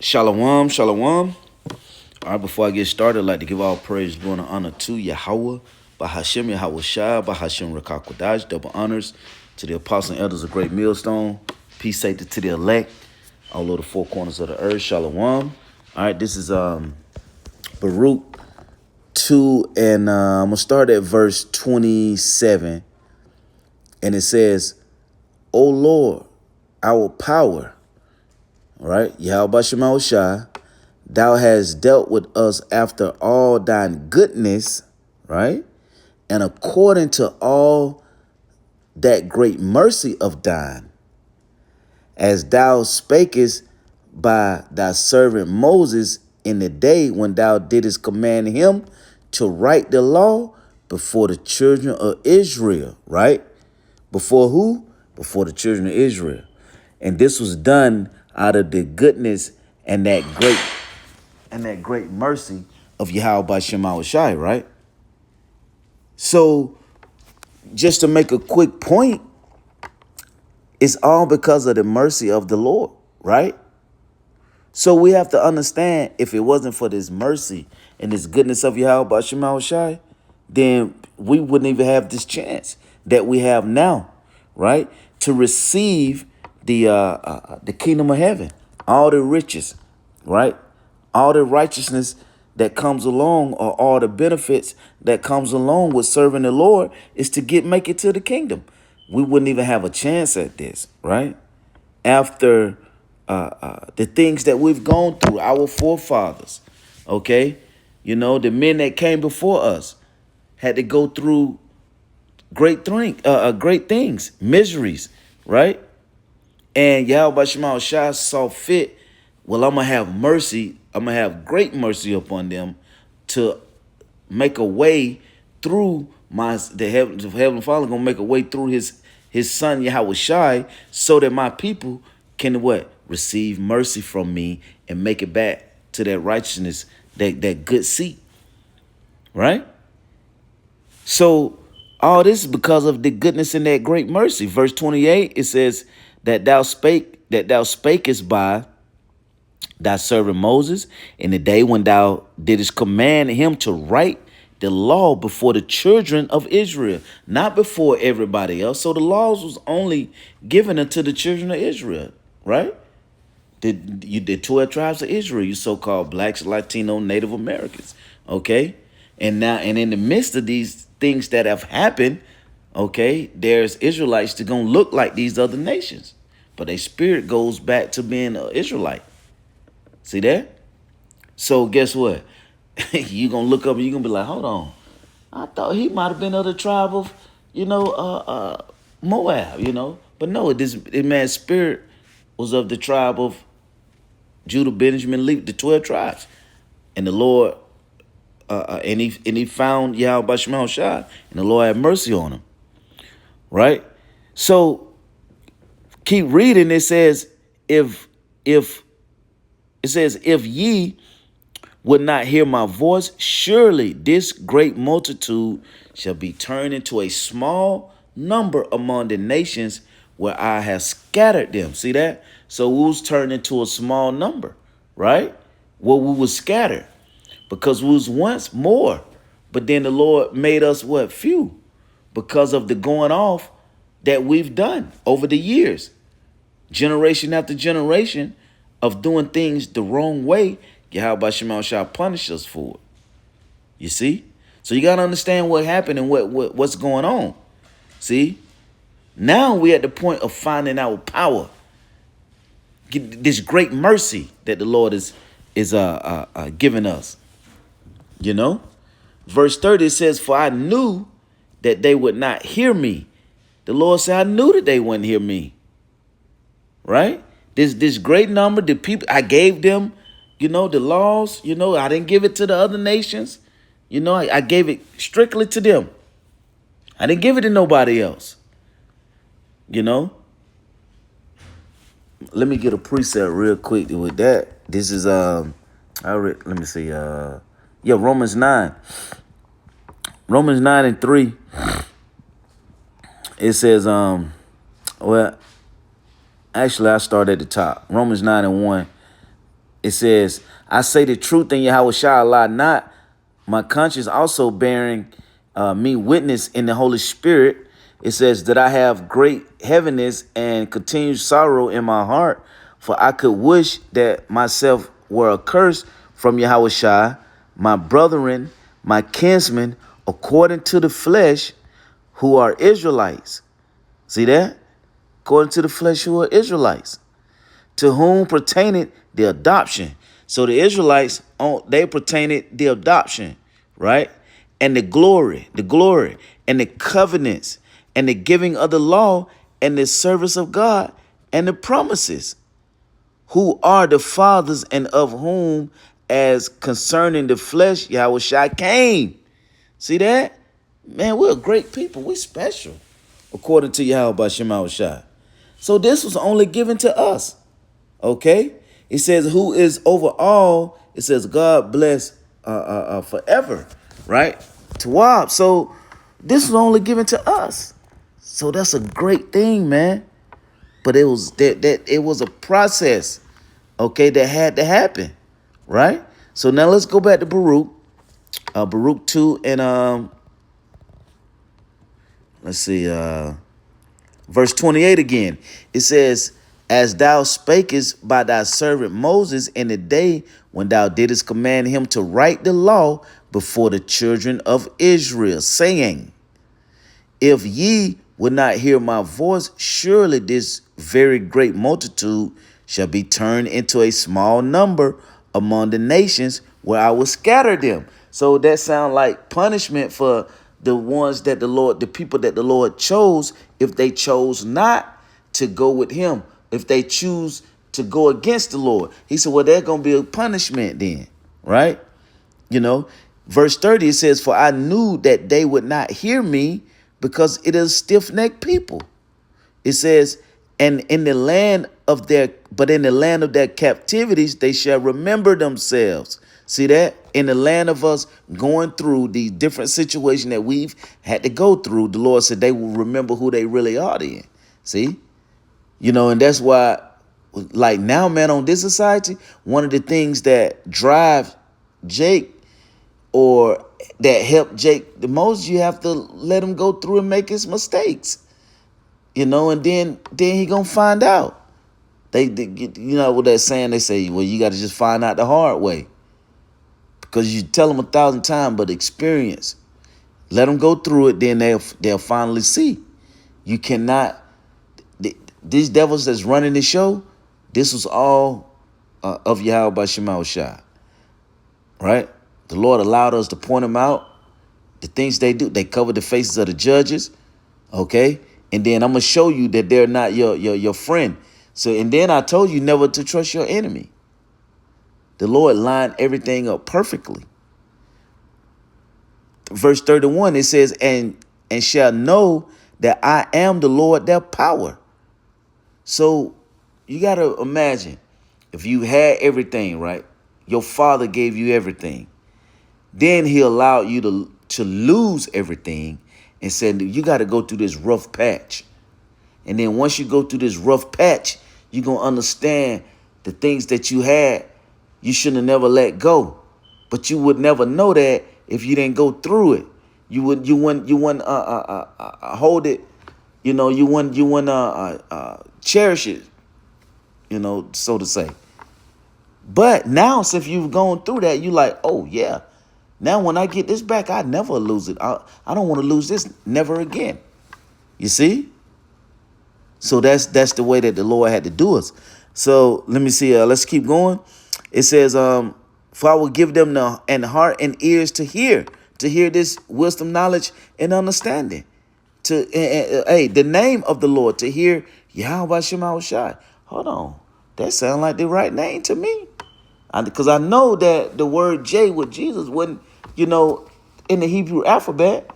Shalom, shalom. All right, before I get started, I'd like to give all praise, glory, and honor to Yahweh, Bahashem Yahweh Shai, Bahashem Rakakwadash, double honors to the apostles and elders of Great Millstone. Peace, safety to the elect, all over the four corners of the earth. Shalom. All right, this is Baruch 2, and I'm going to start at verse 27. And it says, O Lord, our power, all right, Yahweh Shema Shai, thou hast dealt with us after all thine goodness, right? And according to all that great mercy of thine, as thou spakest by thy servant Moses in the day when thou didst command him to write the law before the children of Israel, right? Before who? Before the children of Israel. And this was done out of the goodness and that great mercy of Yahweh Shema Shai, right? So just to make a quick point, it's all because of the mercy of the Lord, right? So we have to understand, if it wasn't for this mercy and this goodness of Yahweh Shema Shai, then we wouldn't even have this chance that we have now, right? To receive the kingdom of heaven, all the riches, right? All the righteousness that comes along, or all the benefits that comes along with serving the Lord, is to make it to the kingdom. We wouldn't even have a chance at this, right? After the things that we've gone through, our forefathers, okay? You know, the men that came before us had to go through great things, miseries, right? And Yahweh Shema Shai saw fit, well, I'm going to have mercy. I'm going to have great mercy upon them to make a way through the Heavenly Father, going to make a way through his son Yahweh Shai, so that my people can what? Receive mercy from me and make it back to that righteousness, that good seat, right? So all this is because of the goodness and that great mercy. Verse 28, it says that thou spakest by thy servant Moses in the day when thou didst command him to write the law before the children of Israel, not before everybody else. So the laws was only given unto the children of Israel, right? The 12 tribes of Israel, you so-called blacks, Latino, Native Americans, okay? And in the midst of these things that have happened, okay, there's Israelites that gonna look like these other nations, but their spirit goes back to being an Israelite. See that? So guess what? You gonna look up and you gonna be like, hold on, I thought he might have been of the tribe of, Moab, but no, this man's spirit was of the tribe of Judah, Benjamin, Levi, the 12 tribes. And the Lord, and he found Yahweh Shema Shai, and the Lord had mercy on him, right? So keep reading. It says, if ye would not hear my voice, surely this great multitude shall be turned into a small number among the nations where I have scattered them. See that? So we was turned into a small number, right? Well, we was scattered because we was once more, but then the Lord made us what? Few, because of the going off that we've done over the years, generation after generation of doing things the wrong way. Yahweh Shema shall punish us for it. You see? So you got to understand what happened and what's going on. See? Now we're at the point of finding our power. This great mercy that the Lord is giving us. You know? Verse 30 says, for I knew that they would not hear me. The Lord said, I knew that they wouldn't hear me. Right? This great number, the people, I gave them, the laws, I didn't give it to the other nations. I gave it strictly to them. I didn't give it to nobody else. Let me get a precept real quick with that. This is, let me see. Romans 9. Romans 9 and 3. It says, actually, I start at the top. Romans 9 and 1. It says, I say the truth in Yahweh Shai lie not, my conscience also bearing me witness in the Holy Spirit. It says that I have great heaviness and continued sorrow in my heart, for I could wish that myself were accursed from Yahweh Shai, my brethren, my kinsmen, according to the flesh, who are Israelites. See that? According to the flesh, who are Israelites, to whom pertaineth the adoption. So the Israelites, they pertained the adoption, right? And the glory, and the covenants, and the giving of the law, and the service of God, and the promises, who are the fathers, and of whom, as concerning the flesh, Yahweh Shai came. See that? Man, we're a great people. We special, according to Yahweh B'Shem Shai. So this was only given to us. Okay? It says, who is over all. It says, God bless forever. Right? Tawab. So this was only given to us. So that's a great thing, man. But it was that it was a process, okay, that had to happen. Right? So now let's go back to Baruch. Baruch 2 and let's see, verse 28 again. It says, as thou spakest by thy servant Moses in the day when thou didst command him to write the law before the children of Israel, saying, if ye would not hear my voice, surely this very great multitude shall be turned into a small number among the nations where I will scatter them. So that sounds like punishment for the ones that the people that the Lord chose, if they chose not to go with him, if they choose to go against the Lord. He said, well, there's going to be a punishment then, right? You know, verse 30, it says, for I knew that they would not hear me because it is stiff-necked people. It says, and in the land of their captivities, they shall remember themselves. See that? In the land of us going through these different situations that we've had to go through, the Lord said they will remember who they really are then. See? You know, and that's why, like now, man, on this society, one of the things that drive Jake or that help Jake the most, you have to let him go through and make his mistakes. You know, and then he gonna find out. They you know what they're saying? They say, well, you got to just find out the hard way. Because you tell them 1,000 times, but experience. Let them go through it, then they'll finally see. You cannot. These devils that's running the show, this was all of Yahweh B'Shem Shai. Right? The Lord allowed us to point them out. The things they do, they cover the faces of the judges. Okay? And then I'm going to show you that they're not your friend. So, and then I told you never to trust your enemy. The Lord lined everything up perfectly. Verse 31, it says, and shall know that I am the Lord, their power. So you got to imagine, if you had everything, right? Your father gave you everything. Then he allowed you to lose everything and said, you got to go through this rough patch. And then once you go through this rough patch, you're going to understand the things that you had, you shouldn't have never let go. But you would never know that if you didn't go through it. You wouldn't hold it, you know, you wouldn't cherish it, you know, so to say. But now, since you've gone through that, you like, oh yeah, now when I get this back, I never lose it. I don't want to lose this never again. You see? So that's the way that the Lord had to do us. So let me see. Let's keep going. It says, for I will give them an heart and ears to hear this wisdom, knowledge, and understanding. The name of the Lord, to hear Yahweh Shema Shai. Hold on. That sounds like the right name to me. Because I know that the word J with Jesus wasn't, you know, in the Hebrew alphabet.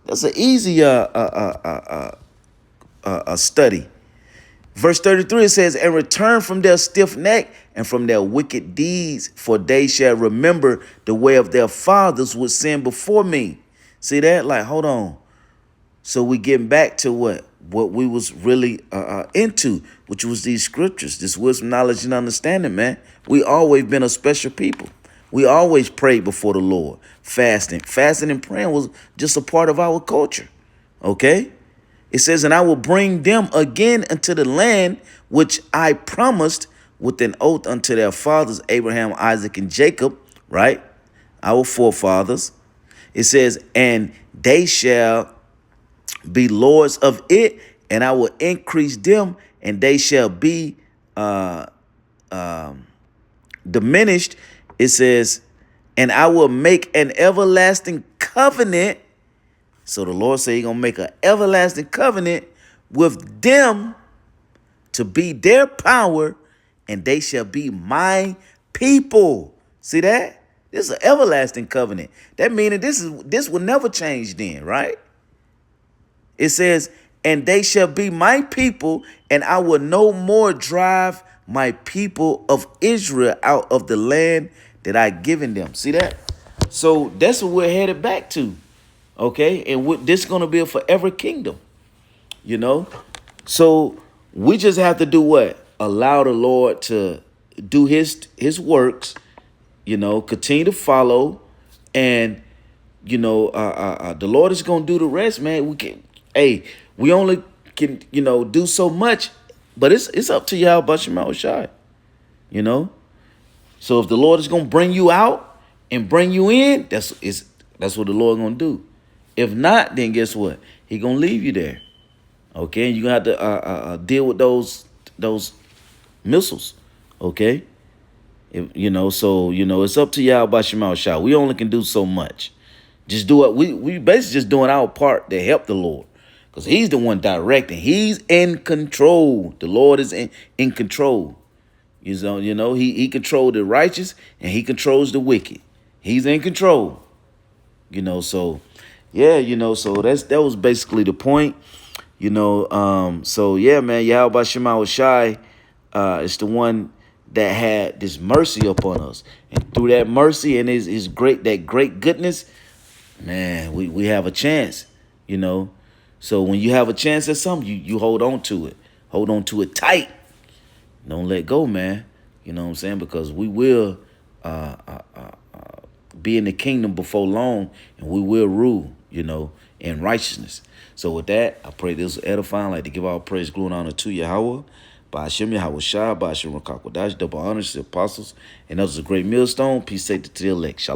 That's an easy study. Verse 33, it says, and return from their stiff neck and from their wicked deeds, for they shall remember the way of their fathers which sinned before me. See that? Like, hold on. So we getting back to what? what we was really into, which was these scriptures, this wisdom, knowledge, and understanding, man. We always been a special people. We always prayed before the Lord, fasting. Fasting and praying was just a part of our culture, okay? It says, and I will bring them again into the land which I promised with an oath unto their fathers, Abraham, Isaac, and Jacob, right? Our forefathers. It says, and they shall be lords of it, and I will increase them, and they shall be diminished. It says, and I will make an everlasting covenant. So the Lord said he's going to make an everlasting covenant with them to be their power, and they shall be my people. See that? This is an everlasting covenant. That meaning this will never change then, right? It says, and they shall be my people, and I will no more drive my people of Israel out of the land that I given them. See that? So that's what we're headed back to. Okay? And this is going to be a forever kingdom. You know? So we just have to do what? Allow the Lord to do his works, you know, continue to follow, and you know, the Lord is going to do the rest, man. We only can, you know, do so much, but it's up to y'all, Bashim Shai, you know. So if the Lord is going to bring you out and bring you in, that's what the Lord going to do. If not, then guess what? He going to leave you there. Okay, and you're going to have to deal with those missiles. Okay, you know, so you know, it's up to y'all, Bashim Shai. We only can do so much. Just do it. We basically just doing our part to help the Lord, because he's the one directing. He's in control. The Lord is in control. You know, he controls the righteous and he controls the wicked. He's in control. You know, so yeah, you know, so that was basically the point. You know, so yeah, man, Yahweh Shema Shai is the one that had this mercy upon us. And through that mercy and his great goodness, man, we have a chance, you know. So when you have a chance at something, you hold on to it. Hold on to it tight. Don't let go, man. You know what I'm saying? Because we will be in the kingdom before long, and we will rule, you know, in righteousness. So with that, I pray this was edifying. I'd like to give all praise, glory, and honor to Yahweh. By Hashem Yahweh Shai, by Hashem Rakakwadash, double honors to the apostles, and others a great millstone. Peace, safety to the elect. Shalom.